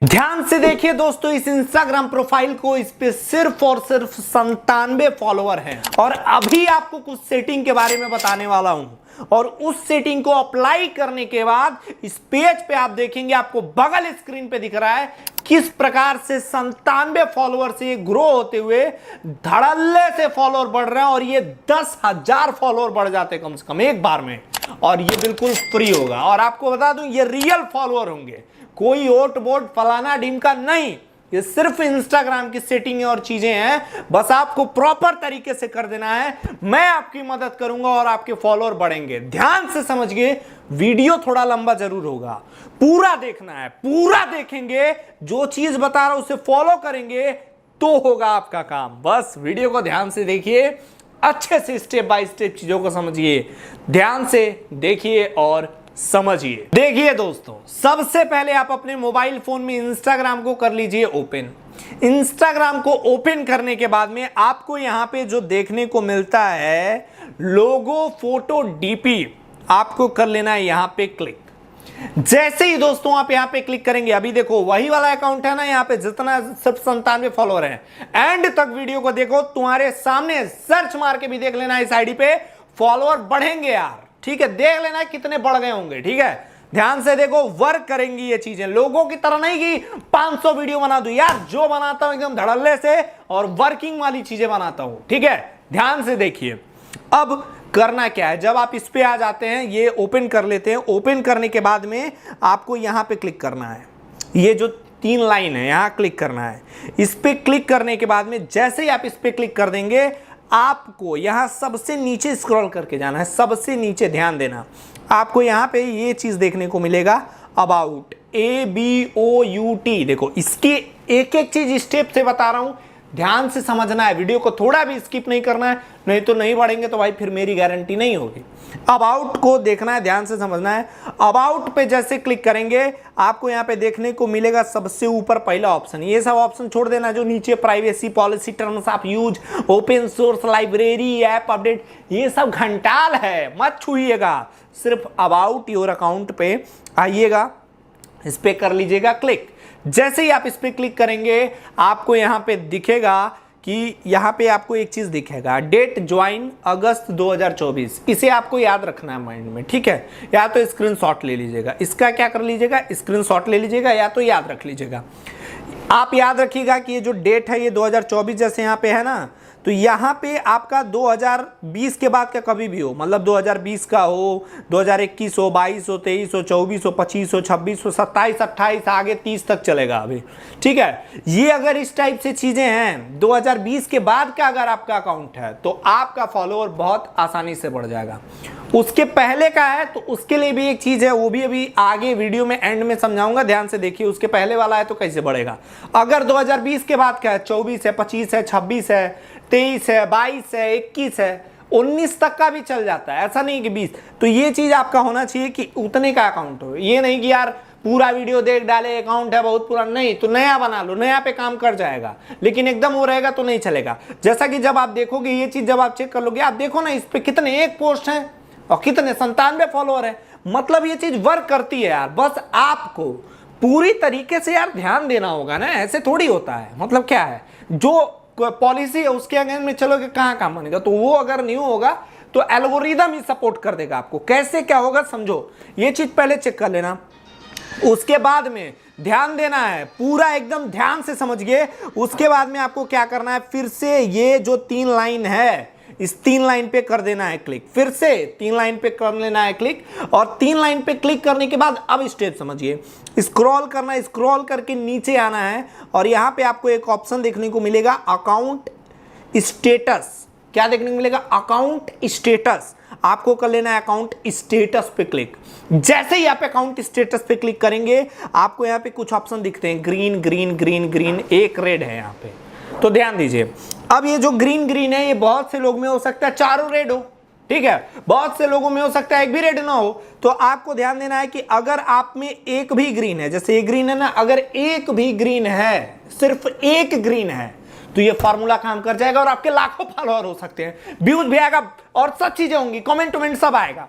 ध्यान से देखिए दोस्तों, इस इंस्टाग्राम प्रोफाइल को, इस पे सिर्फ और सिर्फ 97 फॉलोअर हैं और अभी आपको कुछ सेटिंग के बारे में बताने वाला हूं और उस सेटिंग को अप्लाई करने के बाद इस पेज पे आप देखेंगे, आपको बगल स्क्रीन पे दिख रहा है किस प्रकार से 97 फॉलोअर से ग्रो होते हुए धड़ल्ले से फॉलोअर बढ़ रहे हैं और ये 10,000 फॉलोअर बढ़ जाते कम से कम एक बार में, और ये बिल्कुल फ्री होगा। और आपको बता दूं, ये रियल फॉलोअर होंगे, कोई ओट बोट फलाना ढिमका नहीं, ये सिर्फ इंस्टाग्राम की सेटिंग और चीजें हैं। बस आपको प्रॉपर तरीके से कर देना है, मैं आपकी मदद करूंगा और आपके फॉलोअर बढ़ेंगे। ध्यान से समझिए, वीडियो थोड़ा लंबा जरूर होगा, पूरा देखना है, पूरा देखेंगे, जो चीज बता रहा हूं उसे फॉलो करेंगे तो होगा आपका काम। बस वीडियो को ध्यान से देखिए, अच्छे से स्टेप बाय स्टेप चीजों को समझिए, ध्यान से देखिए और समझिए। देखिए दोस्तों, सबसे पहले आप अपने मोबाइल फोन में इंस्टाग्राम को कर लीजिए ओपन। इंस्टाग्राम को ओपन करने के बाद में आपको यहां पे जो देखने को मिलता है लोगो, फोटो, डीपी, आपको कर लेना है यहां पे क्लिक। जैसे ही दोस्तों आप यहां पे क्लिक करेंगे, अभी देखो वही वाला अकाउंट है ना, यहां पे जितना सिर्फ 97 फॉलोअर हैं। एंड तक वीडियो को देखो, तुम्हारे सामने सर्च मार के भी देख लेना, इस आईडी पे फॉलोअर बढ़ेंगे यार, ठीक है, देख लेना कितने बढ़ गए होंगे, ठीक है। ध्यान से देखो, वर्क करेंगी ये चीजें, लोगों की तरह नहीं कि 500 वीडियो बना दूं यार, जो बनाता हूं एकदम धड़ल्ले से और वर्किंग वाली चीजें बनाता हूं, ठीक है। ध्यान से देखिए, अब करना क्या है, जब आप इस पे आ जाते हैं, ये ओपन कर लेते हैं। ओपन करने के बाद में आपको यहां पे क्लिक करना है, ये जो 3 लाइन है यहां क्लिक करना है। इस पे क्लिक करने के बाद में जैसे ही आप इस पे क्लिक कर देंगे, आपको यहां सबसे नीचे स्क्रॉल करके जाना है, सबसे नीचे ध्यान देना, आपको यहां पे ये चीज देखने को मिलेगा, अबाउट, ABOUT। देखो, इसकी एक एक चीज स्टेप से बता रहा हूं, ध्यान से समझना है, वीडियो को थोड़ा भी स्किप नहीं करना है, नहीं तो नहीं बढ़ेंगे तो भाई फिर मेरी गारंटी नहीं होगी। अबाउट को देखना है, ध्यान से समझना है। अबाउट पे जैसे क्लिक करेंगे, आपको यहाँ पे देखने को मिलेगा सबसे ऊपर पहला ऑप्शन, ये सब ऑप्शन छोड़ देना जो नीचे privacy policy, terms of use, open source, library, app update, ये सब घंटाल है, मत छूइएगा। सिर्फ अबाउट योर अकाउंट पे आइएगा, इस पे कर लीजिएगा क्लिक। जैसे ही आप इस पे क्लिक करेंगे, आपको यहां पे दिखेगा कि यहां पे आपको एक चीज दिखेगा, डेट ज्वाइन अगस्त 2024। इसे आपको याद रखना है माइंड में, ठीक है। या तो स्क्रीनशॉट ले लीजिएगा, इसका क्या कर लीजिएगा, स्क्रीनशॉट ले लीजिएगा, या तो याद रख लीजिएगा। आप याद रखिएगा कि ये जो डेट है ये 2024 जैसे यहाँ पे है ना, तो यहाँ पे आपका 2020 के बाद का कभी भी हो, मतलब 2020 का हो, 2021 हो, 22 हो, 23 हो, 24 हो, 25 हो, 26 हो, 27, 28, आगे 30 तक चलेगा अभी, ठीक है। ये अगर इस टाइप से चीजें हैं, 2020 के बाद का अगर आपका अकाउंट है तो आपका फॉलोअर बहुत आसानी से बढ़ जाएगा। उसके पहले का है तो उसके लिए भी एक चीज है, वो भी अभी आगे वीडियो में एंड में समझाऊंगा, ध्यान से देखिए। उसके पहले वाला है तो कैसे बढ़ेगा। अगर 2020 के बाद का है, 24 है, 25 है, 26 है, 23 है, 22 है, 21 है, 19 तक का भी चल जाता है, ऐसा नहीं कि 20। तो ये चीज आपका होना चाहिए कि उतने का अकाउंट हो, ये नहीं कि यार पूरा वीडियो देख डाले, अकाउंट है बहुत पुराना, नहीं तो नया बना लो, नया पे काम कर जाएगा, लेकिन एकदम वो रहेगा तो नहीं चलेगा। जैसा कि जब आप देखोगे ये चीज, जब आप चेक कर लोगे, आप देखो ना इस पे कितने एक पोस्ट है और कितने 97 फॉलोअर है, मतलब ये चीज वर्क करती है यार। बस आपको पूरी तरीके से यार ध्यान देना होगा ना, ऐसे थोड़ी होता है। मतलब क्या है, जो पॉलिसी है उसके अगेंस्ट में चलोगे कहां काम बनेगा, तो वो अगर नहीं होगा तो एल्गोरिदम ही सपोर्ट कर देगा आपको। कैसे क्या होगा समझो, ये चीज पहले चेक कर लेना, उसके बाद में ध्यान देना है, पूरा एकदम ध्यान से समझिए। उसके बाद में आपको क्या करना है, फिर से ये जो 3 लाइन है, इस 3 लाइन पे कर देना है क्लिक, फिर से 3 लाइन पे कर लेना है क्लिक, और 3 लाइन पे क्लिक करने के बाद अब स्टेप समझिए, स्क्रॉल करना है, स्क्रॉल करके नीचे आना है और यहां पे आपको एक ऑप्शन देखने को मिलेगा, अकाउंट स्टेटस। क्या देखने को मिलेगा, अकाउंट स्टेटस। आपको कर लेना है अकाउंट स्टेटस पे क्लिक। जैसे ही आप अकाउंट स्टेटस पे क्लिक करेंगे, आपको यहाँ पे कुछ ऑप्शन दिखते हैं, ग्रीन ग्रीन ग्रीन ग्रीन, एक रेड है यहाँ पे, तो ध्यान दीजिए। अब ये जो ग्रीन ग्रीन है, ये बहुत से लोग में हो सकता है चारों रेड हो, ठीक है, बहुत से लोगों में हो सकता है एक भी रेड ना हो। तो आपको ध्यान देना है कि अगर आप में एक भी ग्रीन है, जैसे ये ग्रीन है ना, अगर एक भी ग्रीन है, सिर्फ एक ग्रीन है, तो ये फार्मूला काम कर जाएगा और आपके लाखों फॉलोअर हो सकते हैं, व्यूज भी आएगा और सब चीजें होंगी, कमेंट वमेंट सब आएगा।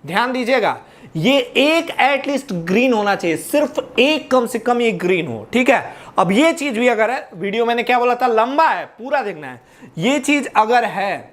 ध्यान दीजिएगा, ये एक एटलीस्ट ग्रीन होना चाहिए, सिर्फ एक कम से कम ये ग्रीन हो, ठीक है। अब ये चीज भी अगर है, वीडियो मैंने क्या बोला था, लंबा है, पूरा देखना है। ये चीज अगर है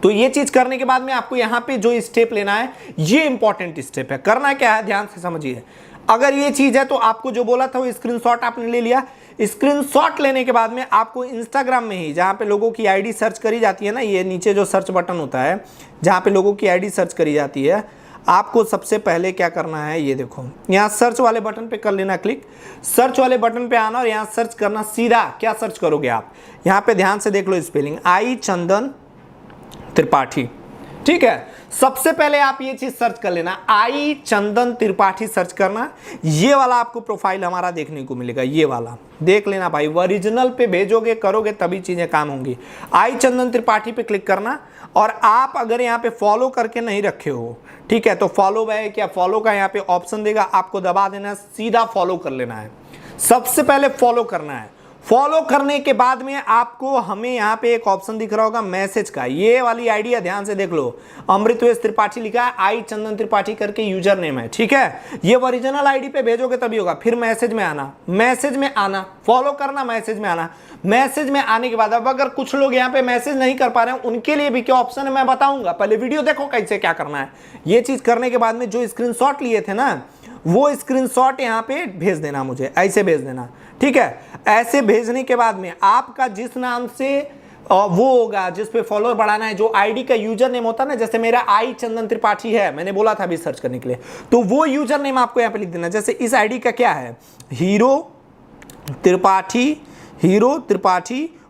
तो ये चीज करने के बाद में आपको यहां पे जो स्टेप लेना है, ये इंपॉर्टेंट स्टेप है। करना क्या है, ध्यान से समझिए। अगर ये चीज है तो आपको जो बोला था वो स्क्रीनशॉट आपने ले लिया। स्क्रीनशॉट लेने के बाद में आपको इंस्टाग्राम में ही, जहां पे लोगों की आईडी सर्च करी जाती है ना, ये नीचे जो सर्च बटन होता है जहां पे लोगों की आईडी सर्च करी जाती है, आपको सबसे पहले क्या करना है, ये देखो यहाँ सर्च वाले बटन पे कर लेना क्लिक। सर्च वाले बटन पे आना और यहाँ सर्च करना। सीधा क्या सर्च करोगे आप, यहाँ पे ध्यान से देख लो स्पेलिंग, आई चंदन त्रिपाठी, ठीक है। सबसे पहले आप ये चीज सर्च कर लेना, आई चंदन त्रिपाठी सर्च करना। ये वाला आपको प्रोफाइल हमारा देखने को मिलेगा, ये वाला देख लेना भाई। ओरिजिनल पे भेजोगे, करोगे तभी चीजें काम होंगी। आई चंदन त्रिपाठी पे क्लिक करना। और आप अगर यहाँ पे फॉलो करके नहीं रखे हो, ठीक है, तो फॉलो बैक या फॉलो का यहाँ पे ऑप्शन देगा, आपको दबा देना है, सीधा फॉलो कर लेना है। सबसे पहले फॉलो करना है। फॉलो करने के बाद में आपको हमें यहाँ पे एक ऑप्शन दिख रहा होगा मैसेज का, ये वाली आईडी है, ध्यान से देख लो, अमृतवेश त्रिपाठी लिखा है, आई चंदन त्रिपाठी करके यूजर नेम है, ठीक है। ये ओरिजिनल आईडी पे भेजोगे तभी होगा। फिर मैसेज में आना, मैसेज में आना, फॉलो करना, मैसेज में आना। मैसेज में आने के बाद अब अगर कुछ लोग यहाँ पे मैसेज नहीं कर पा रहे हैं, उनके लिए भी क्या ऑप्शन है मैं बताऊंगा, पहले वीडियो देखो कैसे क्या करना है। ये चीज करने के बाद में जो स्क्रीनशॉट लिए थे ना, वो स्क्रीनशॉट यहाँ पे भेज देना, मुझे ऐसे भेज देना, ठीक है। ऐसे भेजने के बाद में आपका जिस नाम से वो होगा, जिस पे फॉलोअर बढ़ाना है, जो आईडी का यूजर नेम होता है ना, जैसे मेरा आई चंदन त्रिपाठी है, मैंने बोला था अभी सर्च करने के लिए, तो वो यूजर नेम आपको यहाँ पे लिख देना। जैसे इस आईडी का क्या है, हीरो त्रिपाठी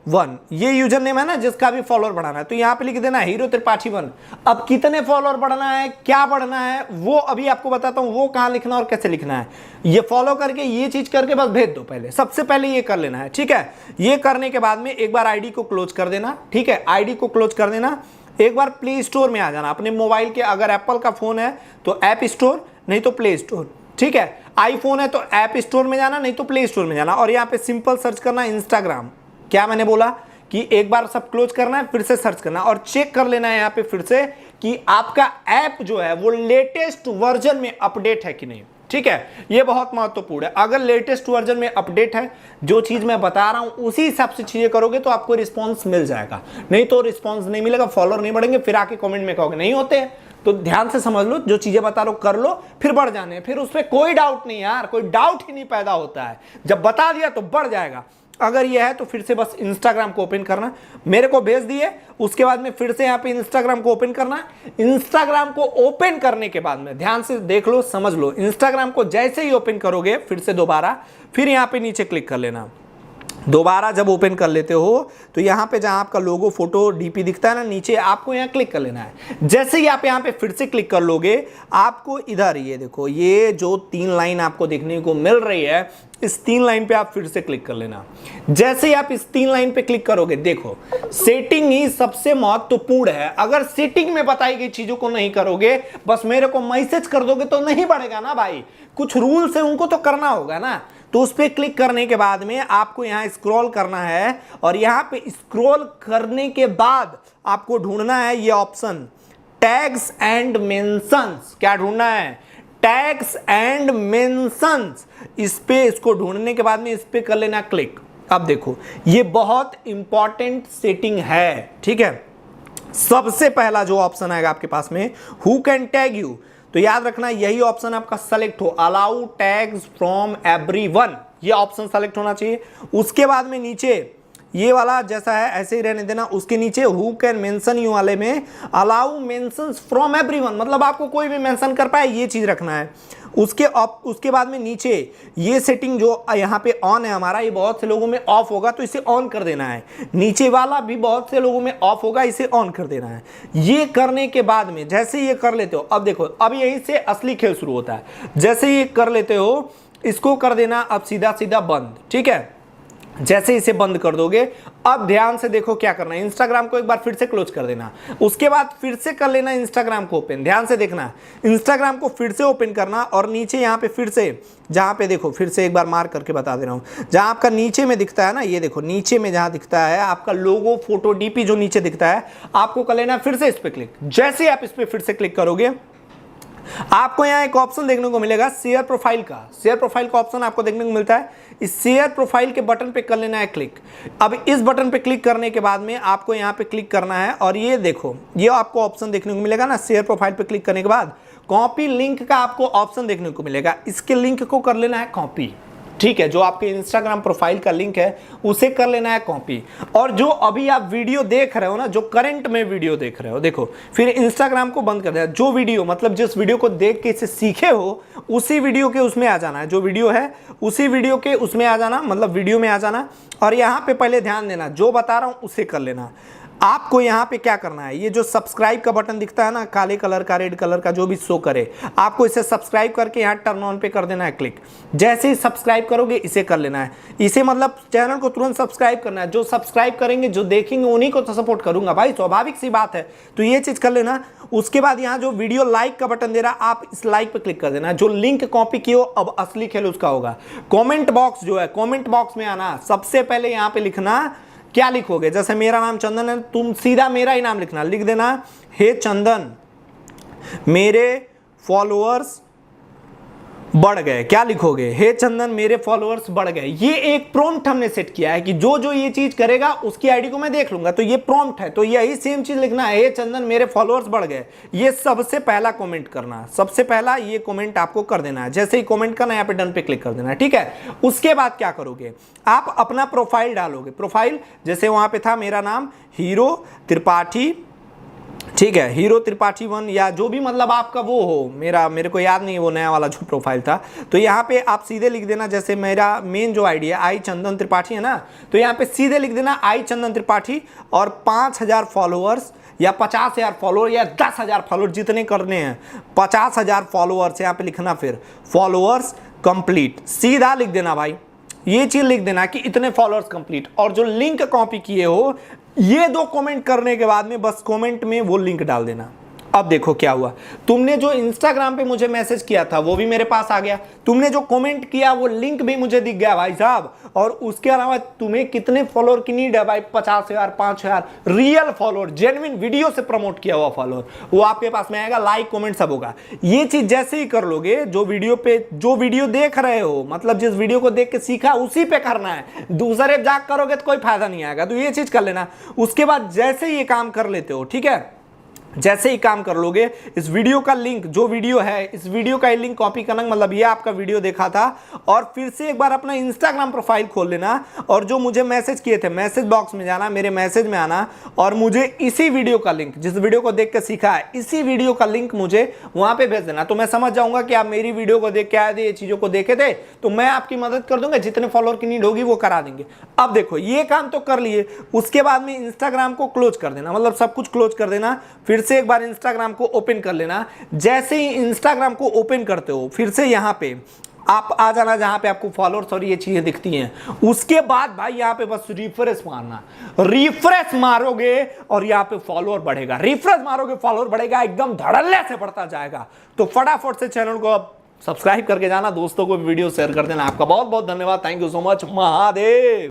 1, ये यूजर नेम है ना, जिसका भी फॉलोअर बढ़ाना है, तो यहाँ पे लिख देना हीरो त्रिपाठी 1। अब कितने फॉलोअर बढ़ना है, क्या बढ़ना है, वो अभी आपको बताता हूँ, वो कहाँ लिखना और कैसे लिखना है। ये फॉलो करके ये चीज करके बस भेज दो, पहले सबसे पहले ये कर लेना है, ठीक है। ये करने के बाद में एक बार आईडी को क्लोज कर देना, ठीक है, आईडी को क्लोज कर देना। एक बार प्ले स्टोर में आ जाना अपने मोबाइल के, अगर एप्पल का फोन है तो ऐप स्टोर, नहीं तो प्ले स्टोर, ठीक है। आईफोन है तो ऐप स्टोर में जाना, नहीं तो प्ले स्टोर में जाना, और यहाँ पे सिंपल सर्च करना इंस्टाग्राम। क्या मैंने बोला कि एक बार सब क्लोज करना है, फिर से सर्च करना और चेक कर लेना है यहाँ पे फिर से कि आपका ऐप जो है वो लेटेस्ट वर्जन में अपडेट है कि नहीं, ठीक है। ये बहुत महत्वपूर्ण है। अगर लेटेस्ट वर्जन में अपडेट है, जो चीज मैं बता रहा हूं उसी हिसाब से चीजें करोगे तो आपको रिस्पॉन्स मिल जाएगा, नहीं तो रिस्पॉन्स नहीं मिलेगा, फॉलोअर नहीं बढ़ेंगे, फिर आके कमेंट में कहोगे नहीं होते। तो ध्यान से समझ लो, जो चीजें बता रहा हूं कर लो, फिर बढ़ जाने, फिर उसमें कोई डाउट नहीं यार, कोई डाउट ही नहीं पैदा होता है। जब बता दिया तो बढ़ जाएगा। अगर यह है तो फिर से बस इंस्टाग्राम को ओपन करना, मेरे को भेज दिए, उसके बाद में फिर से यहाँ पे इंस्टाग्राम को ओपन करना। इंस्टाग्राम को ओपन करने के बाद में ध्यान से देख लो, समझ लो, इंस्टाग्राम को जैसे ही ओपन करोगे फिर से दोबारा, फिर यहाँ पे नीचे क्लिक कर लेना। दोबारा जब ओपन कर लेते हो तो यहाँ पे जहाँ आपका लोगो फोटो डीपी दिखता है ना नीचे, आपको यहाँ क्लिक कर लेना है। जैसे ही आप यहाँ पे फिर से क्लिक कर लोगे, आपको इधर ये देखो, ये जो 3 लाइन आपको देखने को मिल रही है, इस 3 लाइन पे आप फिर से क्लिक कर लेना। जैसे ही आप इस 3 लाइन पे क्लिक करोगे, देखो सेटिंग ही सबसे महत्वपूर्ण है। अगर सेटिंग में बताई गई चीजों को नहीं करोगे, बस मेरे को मैसेज कर दोगे तो नहीं बढ़ेगा ना भाई, कुछ रूल्स है उनको तो करना होगा ना। तो उस पर क्लिक करने के बाद में आपको यहाँ स्क्रॉल करना है, और यहाँ पे स्क्रॉल करने के बाद आपको ढूंढना है ये ऑप्शन टैग्स एंड मेंशंस। क्या ढूंढना है, टैग्स एंड मेंशंस। इस पे, इसको ढूंढने के बाद में इस पे कर लेना क्लिक। अब देखो ये बहुत इंपॉर्टेंट सेटिंग है, ठीक है। सबसे पहला जो ऑप्शन आएगा आपके पास में, हु कैन टैग यू, तो याद रखना यही ऑप्शन आपका सेलेक्ट हो, अलाउ टैग्स फ्रॉम एवरीवन, ये ऑप्शन सेलेक्ट होना चाहिए। उसके बाद में नीचे ये वाला जैसा है ऐसे ही रहने देना, उसके नीचे हु कैन मेंशन यू वाले में अलाउ मेंशंस फ्रॉम एवरीवन, मतलब आपको कोई भी मेंशन कर पाए, ये चीज रखना है। उसके बाद में नीचे ये सेटिंग जो यहाँ पे ऑन है हमारा, ये बहुत से लोगों में ऑफ होगा तो इसे ऑन कर देना है। नीचे वाला भी बहुत से लोगों में ऑफ होगा, इसे ऑन कर देना है। ये करने के बाद में जैसे ये कर लेते हो, अब देखो अब यहीं से असली खेल शुरू होता है। जैसे ये कर लेते हो, इसको कर देना अब सीधा सीधा बंद, ठीक है। जैसे इसे बंद कर दोगे, अब ध्यान से देखो क्या करना है, इंस्टाग्राम को एक बार फिर से क्लोज कर देना। उसके बाद फिर से कर लेना इंस्टाग्राम को ओपन। ध्यान से देखना, इंस्टाग्राम को फिर से ओपन करना, और नीचे यहाँ पे फिर से, जहाँ पे देखो फिर से एक बार मार्क करके बता दे रहा हूँ, जहाँ आपका नीचे में दिखता है ना, ये देखो नीचे में जहाँ दिखता है आपका लोगो फोटो डीपी जो नीचे दिखता है, आपको कर लेना फिर से इस पर क्लिक। जैसे आप इस पर फिर से क्लिक करोगे, आपको यहाँ एक ऑप्शन देखने को मिलेगा शेयर प्रोफाइल का। शेयर प्रोफाइल का ऑप्शन आपको देखने को मिलता है। इस शेयर प्रोफाइल के बटन पे कर लेना है क्लिक। अब इस बटन पे क्लिक करने के बाद में आपको यहाँ पे क्लिक करना है और ये देखो ये आपको ऑप्शन देखने को मिलेगा ना। शेयर प्रोफाइल पे क्लिक करने के बाद कॉपी लिंक का आपको ऑप्शन देखने को मिलेगा। इसके लिंक को कर लेना है कॉपी, ठीक है। जो आपके इंस्टाग्राम प्रोफाइल का लिंक है उसे कर लेना है कॉपी। और जो अभी आप वीडियो देख रहे हो ना, जो करंट में वीडियो देख रहे हो, देखो फिर इंस्टाग्राम को बंद कर देना। जो वीडियो मतलब जिस वीडियो को देख के इसे सीखे हो उसी वीडियो के उसमें आ जाना है। जो वीडियो है उसी वीडियो के उसमें आ जाना, मतलब वीडियो में आ जाना। और यहाँ पे पहले ध्यान देना, जो बता रहा हूँ उसे कर लेना। आपको यहाँ पे क्या करना है, ये जो सब्सक्राइब का बटन दिखता है ना, काले कलर का, रेड कलर का, जो भी शो करे, आपको इसे सब्सक्राइब करके यहाँ टर्न ऑन पे कर देना है क्लिक। जैसे ही सब्सक्राइब करोगे इसे कर लेना है। इसे मतलब चैनल को तुरंत सब्सक्राइब करना है। जो सब्सक्राइब करेंगे, जो देखेंगे, उन्हीं को तो सपोर्ट करूंगा भाई, स्वाभाविक सी बात है। तो ये चीज कर लेना। उसके बाद यहाँ जो वीडियो लाइक का बटन दे रहा, आप इस लाइक पे क्लिक कर देना। जो लिंक कॉपी किए हो अब असली खेल उसका होगा। कॉमेंट बॉक्स जो है, कॉमेंट बॉक्स में आना, सबसे पहले यहाँ पे लिखना, क्या लिखोगे, जैसे मेरा नाम चंदन है, तुम सीधा मेरा ही नाम लिखना। लिख देना, हे चंदन मेरे फॉलोअर्स बढ़ गए। क्या लिखोगे, हे चंदन मेरे फॉलोअर्स बढ़ गए। ये एक प्रॉम्प्ट हमने सेट किया है कि जो जो ये चीज करेगा उसकी आईडी को मैं देख लूंगा। तो ये प्रॉम्प्ट है, तो यही सेम चीज लिखना है, हे चंदन मेरे फॉलोअर्स बढ़ गए। ये सबसे पहला कमेंट करना, सबसे पहला ये कमेंट आपको कर देना है। जैसे ही कमेंट करना, यहाँ पे डन पे क्लिक कर देना है, ठीक है। उसके बाद क्या करोगे, आप अपना प्रोफाइल डालोगे। प्रोफाइल जैसे वहां पे था मेरा नाम हीरो त्रिपाठी, ठीक है, हीरो त्रिपाठी 1 या जो भी मतलब आपका वो हो, मेरे को याद नहीं है वो नया वाला जो प्रोफाइल था। तो यहाँ पे आप सीधे लिख देना, जैसे मेरा मेन जो आईडी है आई चंदन त्रिपाठी है ना, तो यहाँ पे सीधे लिख देना आई चंदन त्रिपाठी और 5000 फॉलोअर्स या 50,000 फॉलोअर या 10,000 फॉलोअर, जितने करने हैं, 50,000 फॉलोअर्स यहाँ पे लिखना। फिर फॉलोअर्स कंप्लीट सीधा लिख देना भाई, ये चीज लिख देना कि इतने फॉलोअर्स कंप्लीट। और जो लिंक कॉपी किए हो, ये 2 कमेंट करने के बाद में बस कमेंट में वो लिंक डाल देना। अब देखो क्या हुआ, तुमने जो इंस्टाग्राम पे मुझे मैसेज किया था वो भी मेरे पास आ गया, तुमने जो कमेंट किया वो लिंक भी मुझे दिख गया भाई साहब। और उसके अलावा तुम्हें कितने फॉलोअर की नीड है भाई, 50,000 5,000 रियल फॉलोअर, जेन्युइन वीडियो से प्रमोट किया हुआ फॉलोअर, वो आपके पास में आएगा। लाइक कमेंट सब होगा। ये चीज जैसे ही कर लोगे, जो वीडियो पे जो वीडियो देख रहे हो, मतलब जिस वीडियो को देख के सीखा उसी पे करना है। दूसरे जाग करोगे तो कोई फायदा नहीं आएगा। तो ये चीज कर लेना। उसके बाद जैसे ही ये काम कर लेते हो, ठीक है, जैसे ही काम कर लोगे, इस वीडियो का लिंक, जो वीडियो है इस वीडियो का लिंक कॉपी करना, मतलब ये आपका वीडियो देखा था, और फिर से एक बार अपना इंस्टाग्राम प्रोफाइल खोल लेना और जो मुझे मैसेज किए थे मैसेज बॉक्स में जाना, मेरे मैसेज में आना और मुझे इसी वीडियो का लिंक, जिस वीडियो को देख के सीखा है, इसी वीडियो का लिंक मुझे वहां पे भेज देना। तो मैं समझ जाऊंगा कि आप मेरी वीडियो को देख के आए थे, ये चीजों को देखे थे, तो मैं आपकी मदद कर दूंगा। जितने फॉलोअर की नीड होगी वो करा देंगे। अब देखो ये काम तो कर लिए, उसके बाद में इंस्टाग्राम को क्लोज कर देना, मतलब सब कुछ क्लोज कर देना। फिर से एक बार इंस्टाग्राम को ओपन कर लेना। जैसे ही इंस्टाग्राम को ओपन करते हो, फिर से यहां पे आप आ जाना जहां पे आपको फॉलोअर्स और ये चीजें दिखती हैं। उसके बाद भाई यहां पे बस रिफ्रेश मारना। रिफ्रेश मारोगे और यहां पे फॉलोअर बढ़ेगा। रिफ्रेश मारोगे फॉलोअर बढ़ेगा, एकदम धड़ल्ले से बढ़ता जाएगा। तो फटाफट से चैनल को अब सब्सक्राइब करके जाना, दोस्तों को वीडियो शेयर कर देना। आपका बहुत बहुत धन्यवाद। Thank you so much. Mahadev.